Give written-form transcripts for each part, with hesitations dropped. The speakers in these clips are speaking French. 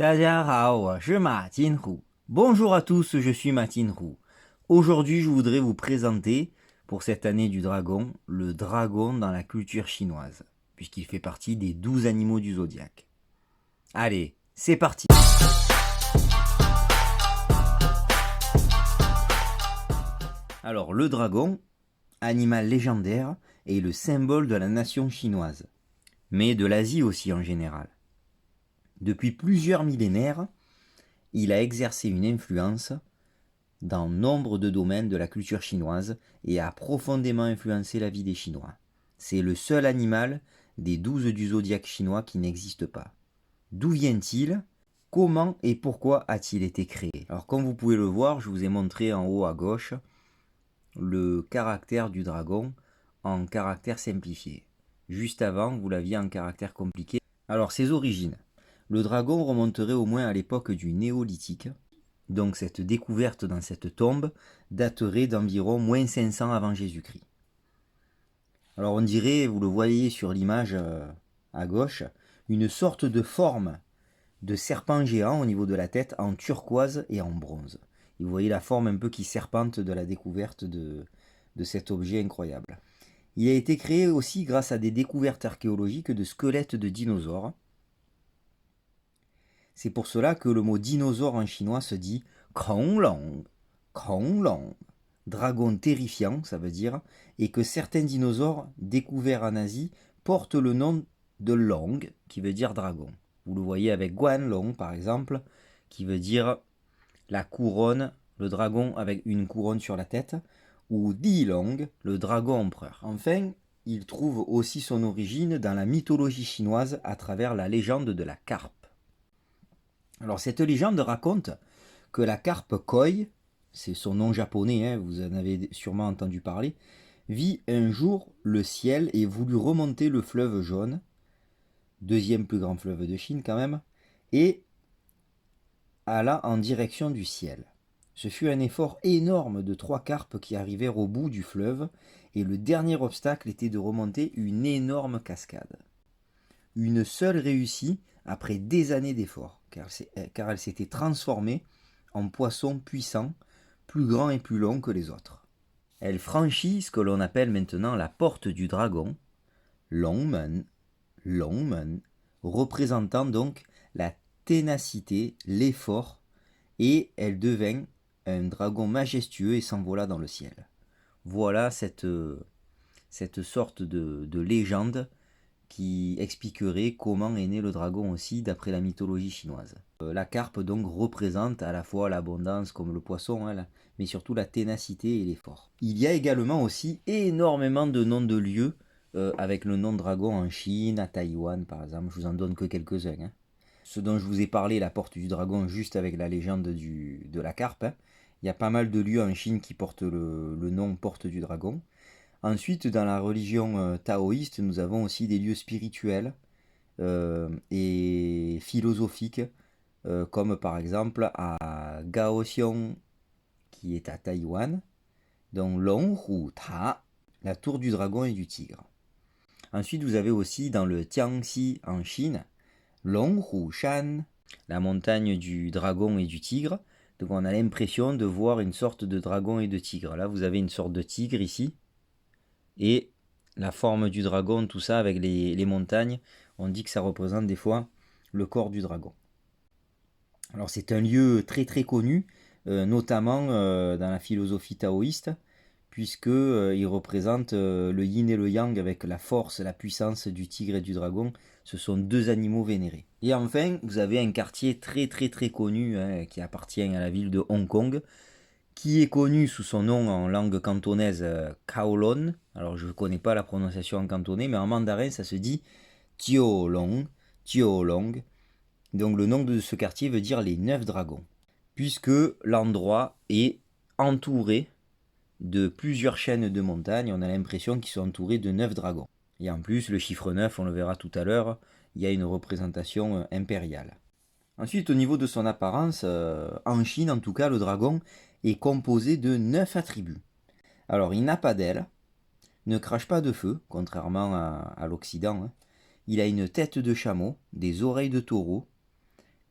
大家好，我是马金虎. Bonjour à tous, je suis Martin Roux. Aujourd'hui, je voudrais vous présenter, pour cette année du dragon, le dragon dans la culture chinoise, puisqu'il fait partie des 12 animaux du zodiaque. Allez, c'est parti. Alors, le dragon, animal légendaire, est le symbole de la nation chinoise, mais de l'Asie aussi en général. Depuis plusieurs millénaires, il a exercé une influence dans nombre de domaines de la culture chinoise et a profondément influencé la vie des Chinois. C'est le seul animal des 12 du zodiaque chinois qui n'existe pas. D'où vient-il? Comment et pourquoi a-t-il été créé? Alors comme vous pouvez le voir, je vous ai montré en haut à gauche le caractère du dragon en caractère simplifié. Juste avant, vous l'aviez en caractère compliqué. Alors ses origines. Le dragon remonterait au moins à l'époque du néolithique. Donc cette découverte dans cette tombe daterait d'environ moins 500 avant Jésus-Christ. Alors on dirait, vous le voyez sur l'image à gauche, une sorte de forme de serpent géant au niveau de la tête en turquoise et en bronze. Et vous voyez la forme un peu qui serpente de la découverte de cet objet incroyable. Il a été créé aussi grâce à des découvertes archéologiques de squelettes de dinosaures. C'est pour cela que le mot dinosaure en chinois se dit Konglong, Konglong, dragon terrifiant, ça veut dire, et que certains dinosaures découverts en Asie portent le nom de Long, qui veut dire dragon. Vous le voyez avec Guanlong, par exemple, qui veut dire la couronne, le dragon avec une couronne sur la tête, ou Dilong, le dragon empereur. Enfin, il trouve aussi son origine dans la mythologie chinoise à travers la légende de la carpe. Alors cette légende raconte que la carpe koi, c'est son nom japonais, vous en avez sûrement entendu parler, vit un jour le ciel et voulut remonter le fleuve jaune, deuxième plus grand fleuve de Chine quand même, et alla en direction du ciel. Ce fut un effort énorme de 3 carpes qui arrivèrent au bout du fleuve, et le dernier obstacle était de remonter une énorme cascade. Une seule réussit après des années d'efforts, car elle s'était transformée en poisson puissant, plus grand et plus long que les autres. Elle franchit ce que l'on appelle maintenant la porte du dragon, Longmen, représentant donc la ténacité, l'effort, et elle devint un dragon majestueux et s'envola dans le ciel. Voilà cette sorte de légende qui expliquerait comment est né le dragon aussi d'après la mythologie chinoise. La carpe donc représente à la fois l'abondance comme le poisson, mais surtout la ténacité et l'effort. Il y a également aussi énormément de noms de lieux avec le nom de dragon en Chine, à Taïwan par exemple, je vous en donne que quelques-uns. Ce dont je vous ai parlé, la porte du dragon, juste avec la légende de la carpe. Il y a pas mal de lieux en Chine qui portent le nom porte du dragon. Ensuite, dans la religion taoïste, nous avons aussi des lieux spirituels et philosophiques, comme par exemple à Gaoxiong, qui est à Taïwan, donc Longhu Ta, la tour du dragon et du tigre. Ensuite, vous avez aussi dans le Jiangxi en Chine, Longhu Shan, la montagne du dragon et du tigre. Donc on a l'impression de voir une sorte de dragon et de tigre. Là, vous avez une sorte de tigre ici. Et la forme du dragon, tout ça avec les montagnes, on dit que ça représente des fois le corps du dragon. Alors c'est un lieu très très connu, notamment dans la philosophie taoïste, puisqu'il représente le yin et le yang avec la force, la puissance du tigre et du dragon. Ce sont 2 animaux vénérés. Et enfin, vous avez un quartier très très très connu qui appartient à la ville de Hong Kong, qui est connu sous son nom en langue cantonaise Kowloon. Alors je ne connais pas la prononciation en cantonais, mais en mandarin ça se dit Jiolong, Jiolong. Donc le nom de ce quartier veut dire les 9 dragons, puisque l'endroit est entouré de plusieurs chaînes de montagnes. On a l'impression qu'ils sont entourés de 9 dragons. Et en plus, le chiffre 9, on le verra tout à l'heure, il y a une représentation impériale. Ensuite, au niveau de son apparence, en Chine en tout cas, le dragon est composé de 9 attributs. Alors, il n'a pas d'aile, ne crache pas de feu, contrairement à l'Occident. Il a une tête de chameau, des oreilles de taureau,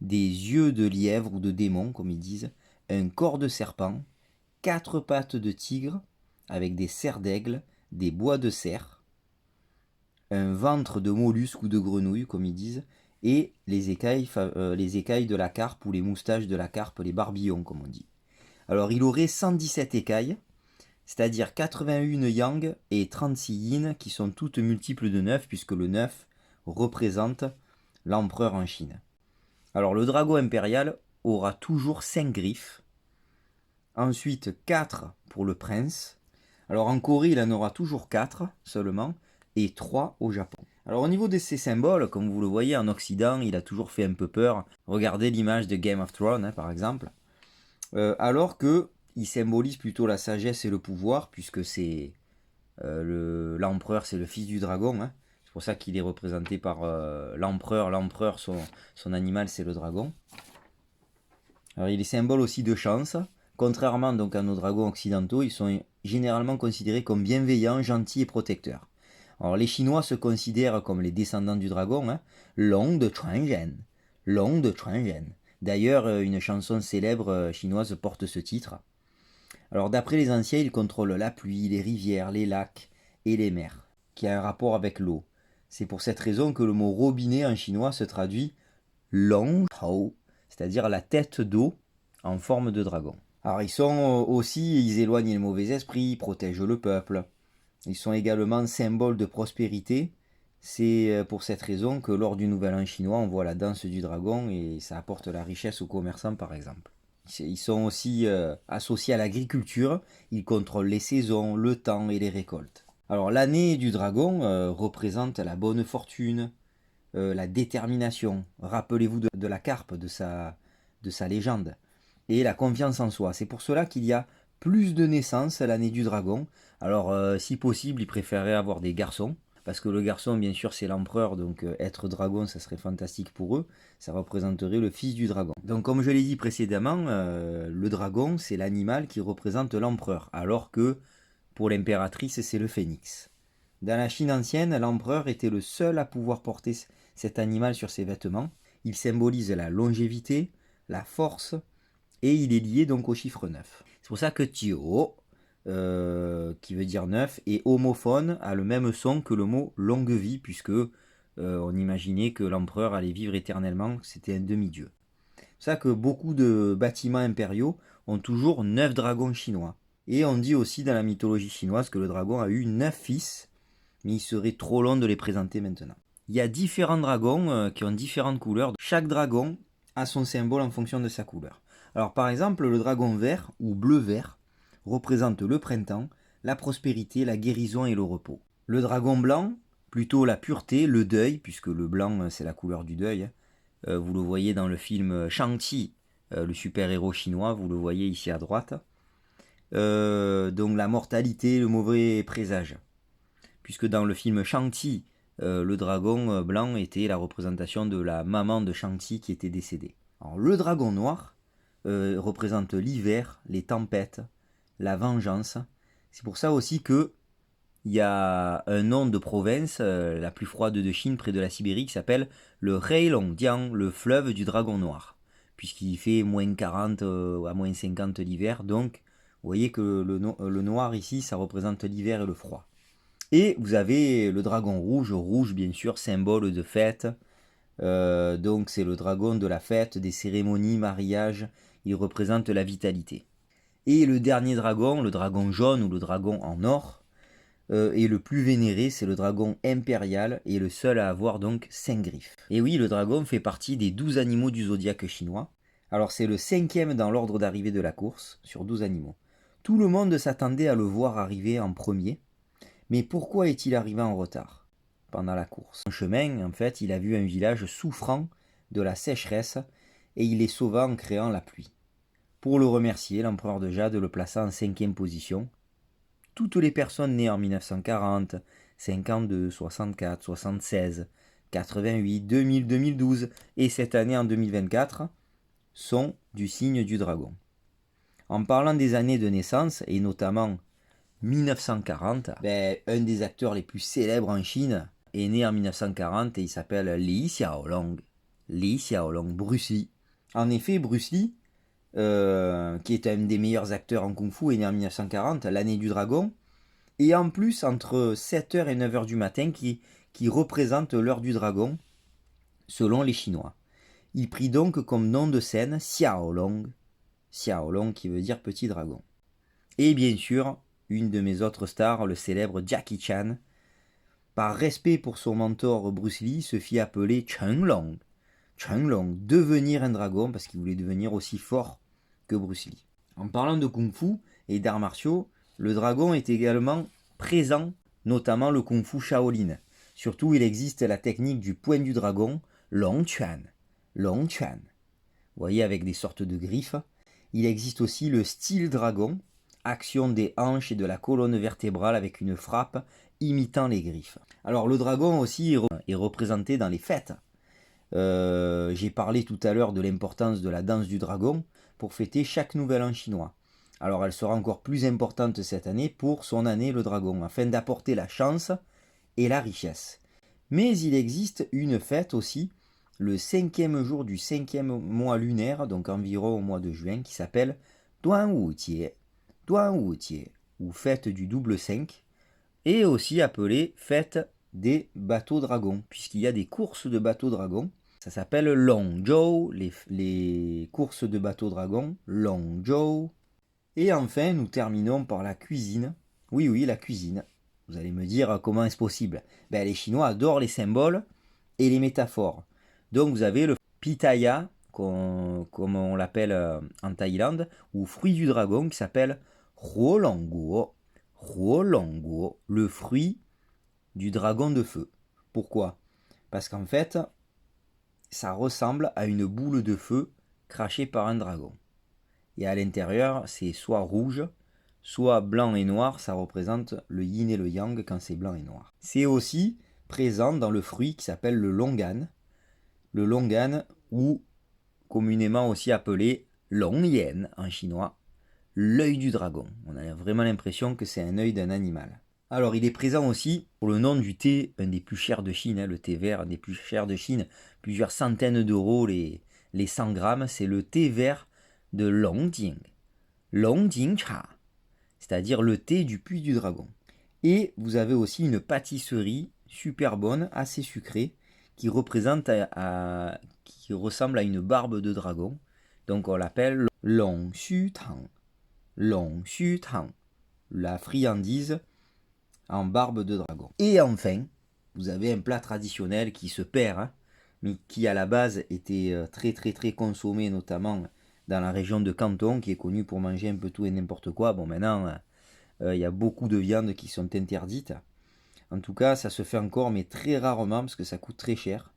des yeux de lièvre ou de démon, comme ils disent, un corps de serpent, 4 pattes de tigre, avec des serres d'aigle, des bois de cerf, un ventre de mollusque ou de grenouille, comme ils disent, et les écailles de la carpe ou les moustaches de la carpe, les barbillons, comme on dit. Alors il aurait 117 écailles, c'est-à-dire 81 yang et 36 yin, qui sont toutes multiples de 9, puisque le 9 représente l'empereur en Chine. Alors le dragon impérial aura toujours 5 griffes, ensuite 4 pour le prince. Alors en Corée, il en aura toujours 4 seulement, et 3 au Japon. Alors au niveau de ces symboles, comme vous le voyez en Occident, il a toujours fait un peu peur. Regardez l'image de Game of Thrones, par exemple. Alors que il symbolise plutôt la sagesse et le pouvoir, puisque c'est l'empereur, c'est le fils du dragon. C'est pour ça qu'il est représenté par l'empereur. L'empereur, son animal, c'est le dragon. Alors il est symbole aussi de chance. Contrairement donc à nos dragons occidentaux, ils sont généralement considérés comme bienveillants, gentils et protecteurs. Alors les Chinois se considèrent comme les descendants du dragon, Long de Chuanzhen. Long de Chuanzhen. D'ailleurs, une chanson célèbre chinoise porte ce titre. Alors d'après les anciens, ils contrôlent la pluie, les rivières, les lacs et les mers, qui a un rapport avec l'eau. C'est pour cette raison que le mot robinet en chinois se traduit Long Hao, c'est-à-dire la tête d'eau en forme de dragon. Alors ils éloignent les mauvais esprits, ils protègent le peuple. Ils sont également symboles de prospérité. C'est pour cette raison que lors du Nouvel An chinois, on voit la danse du dragon et ça apporte la richesse aux commerçants par exemple. Ils sont aussi associés à l'agriculture, ils contrôlent les saisons, le temps et les récoltes. Alors l'année du dragon représente la bonne fortune, la détermination. Rappelez-vous de la carpe, de sa légende. Et la confiance en soi. C'est pour cela qu'il y a plus de naissances l'année du dragon. Alors si possible, ils préféraient avoir des garçons. Parce que le garçon, bien sûr, c'est l'empereur, donc être dragon, ça serait fantastique pour eux. Ça représenterait le fils du dragon. Donc comme je l'ai dit précédemment, le dragon, c'est l'animal qui représente l'empereur. Alors que pour l'impératrice, c'est le phénix. Dans la Chine ancienne, l'empereur était le seul à pouvoir porter cet animal sur ses vêtements. Il symbolise la longévité, la force, et il est lié donc au chiffre 9. C'est pour ça que Tio, qui veut dire 9, et homophone a le même son que le mot longue vie, puisque on imaginait que l'empereur allait vivre éternellement, c'était un demi-dieu. C'est pour ça que beaucoup de bâtiments impériaux ont toujours 9 dragons chinois. Et on dit aussi dans la mythologie chinoise que le dragon a eu 9 fils, mais il serait trop long de les présenter maintenant. Il y a différents dragons qui ont différentes couleurs. Chaque dragon a son symbole en fonction de sa couleur. Alors par exemple, le dragon vert ou bleu-vert représente le printemps, la prospérité, la guérison et le repos. Le dragon blanc, plutôt la pureté, le deuil, puisque le blanc c'est la couleur du deuil. Vous le voyez dans le film Shang-Chi, le super-héros chinois, vous le voyez ici à droite. Donc la mortalité, le mauvais présage. Puisque dans le film Shang-Chi, le dragon blanc était la représentation de la maman de Shang-Chi qui était décédée. Alors, le dragon noir représente l'hiver, les tempêtes, la vengeance. C'est pour ça aussi que il y a un nom de province, la plus froide de Chine, près de la Sibérie, qui s'appelle le Heilongjiang, le fleuve du dragon noir. Puisqu'il fait moins 40 à moins 50 l'hiver. Donc, vous voyez que le noir ici, ça représente l'hiver et le froid. Et vous avez le dragon rouge, rouge bien sûr, symbole de fête. Donc c'est le dragon de la fête, des cérémonies, mariages. Il représente la vitalité. Et le dernier dragon, le dragon jaune ou le dragon en or, est le plus vénéré, c'est le dragon impérial et le seul à avoir donc 5 griffes. Et oui, le dragon fait partie des 12 animaux du zodiaque chinois. Alors c'est le 5e dans l'ordre d'arrivée de la course, sur 12 animaux. Tout le monde s'attendait à le voir arriver en premier. Mais pourquoi est-il arrivé en retard pendant la course? En chemin, en fait, il a vu un village souffrant de la sécheresse et il les sauva en créant la pluie. Pour le remercier, l'empereur de Jade le plaça en 5e position. Toutes les personnes nées en 1940, 52, 64, 76, 88, 2000, 2012 et cette année en 2024 sont du signe du dragon. En parlant des années de naissance, et notamment 1940, un des acteurs les plus célèbres en Chine est né en 1940 et il s'appelle Li Xiaolong. Li Xiaolong, Bruce Lee. En effet, Bruce Lee, qui est un des meilleurs acteurs en kung-fu, est né en 1940, l'année du dragon, et en plus entre 7h et 9h du matin, qui représente l'heure du dragon, selon les Chinois. Il prit donc comme nom de scène Xiaolong, Xiaolong qui veut dire petit dragon. Et bien sûr, une de mes autres stars, le célèbre Jackie Chan, par respect pour son mentor Bruce Lee, se fit appeler Chenglong. Chenglong, devenir un dragon, parce qu'il voulait devenir aussi fort que Bruce Lee. En parlant de kung-fu et d'arts martiaux, le dragon est également présent, notamment le kung-fu Shaolin. Surtout, il existe la technique du poing du dragon, Long Chuan. Long Chuan. Vous voyez, avec des sortes de griffes. Il existe aussi le style dragon, action des hanches et de la colonne vertébrale avec une frappe imitant les griffes. Alors le dragon aussi est représenté dans les fêtes. J'ai parlé tout à l'heure de l'importance de la danse du dragon pour fêter chaque nouvel an chinois. Alors elle sera encore plus importante cette année pour son année le dragon, afin d'apporter la chance et la richesse. Mais il existe une fête aussi, le 5e jour du 5e mois lunaire, donc environ au mois de juin, qui s'appelle Duanwujie, ou fête du double 5, et aussi appelée fête des bateaux dragons, puisqu'il y a des courses de bateaux dragons. Ça s'appelle Longzhou, les courses de bateaux dragons, Longzhou. Et enfin, nous terminons par la cuisine. Oui, la cuisine. Vous allez me dire comment est-ce possible. Les Chinois adorent les symboles et les métaphores. Donc vous avez le pitaya, comme on l'appelle en Thaïlande, ou fruit du dragon qui s'appelle Huolongguo. Huolongguo, le fruit du dragon de feu. Pourquoi ? Parce qu'en fait, ça ressemble à une boule de feu crachée par un dragon. Et à l'intérieur, c'est soit rouge, soit blanc et noir, ça représente le yin et le yang quand c'est blanc et noir. C'est aussi présent dans le fruit qui s'appelle le longan, ou communément aussi appelé longyan en chinois, l'œil du dragon. On a vraiment l'impression que c'est un œil d'un animal. Alors il est présent aussi pour le nom du thé, un des plus chers de Chine, le thé vert, un des plus chers de Chine, plusieurs centaines d'euros les 100 grammes, c'est le thé vert de Longjing Cha, c'est-à-dire le thé du puits du dragon. Et vous avez aussi une pâtisserie super bonne, assez sucrée, qui ressemble à une barbe de dragon. Donc on l'appelle Long Xu Tang, la friandise en barbe de dragon. Et enfin, vous avez un plat traditionnel qui se perd, mais qui à la base était très consommé, notamment dans la région de Canton, qui est connue pour manger un peu tout et n'importe quoi. Bon, maintenant, il y a beaucoup de viandes qui sont interdites. En tout cas, ça se fait encore, mais très rarement, parce que ça coûte très cher.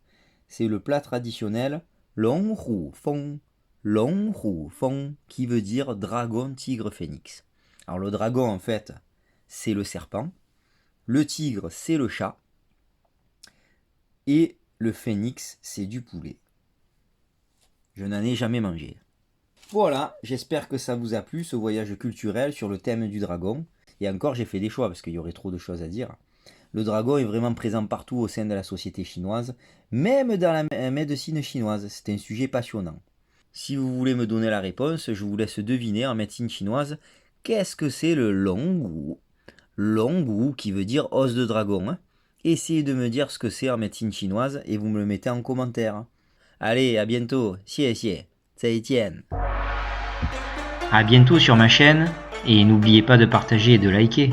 C'est le plat traditionnel Long Hu Feng, qui veut dire dragon, tigre, phénix. Alors le dragon, en fait, c'est le serpent. Le tigre, c'est le chat. Et le phénix, c'est du poulet. Je n'en ai jamais mangé. Voilà, j'espère que ça vous a plu, ce voyage culturel sur le thème du dragon. Et encore, j'ai fait des choix, parce qu'il y aurait trop de choses à dire. Le dragon est vraiment présent partout au sein de la société chinoise, même dans la médecine chinoise. C'est un sujet passionnant. Si vous voulez me donner la réponse, je vous laisse deviner en médecine chinoise, qu'est-ce que c'est le Longwu ? Longwu qui veut dire os de dragon. Essayez de me dire ce que c'est en médecine chinoise et vous me le mettez en commentaire. Allez, à bientôt. Xie xie. Zaijian. À bientôt sur ma chaîne et n'oubliez pas de partager et de liker.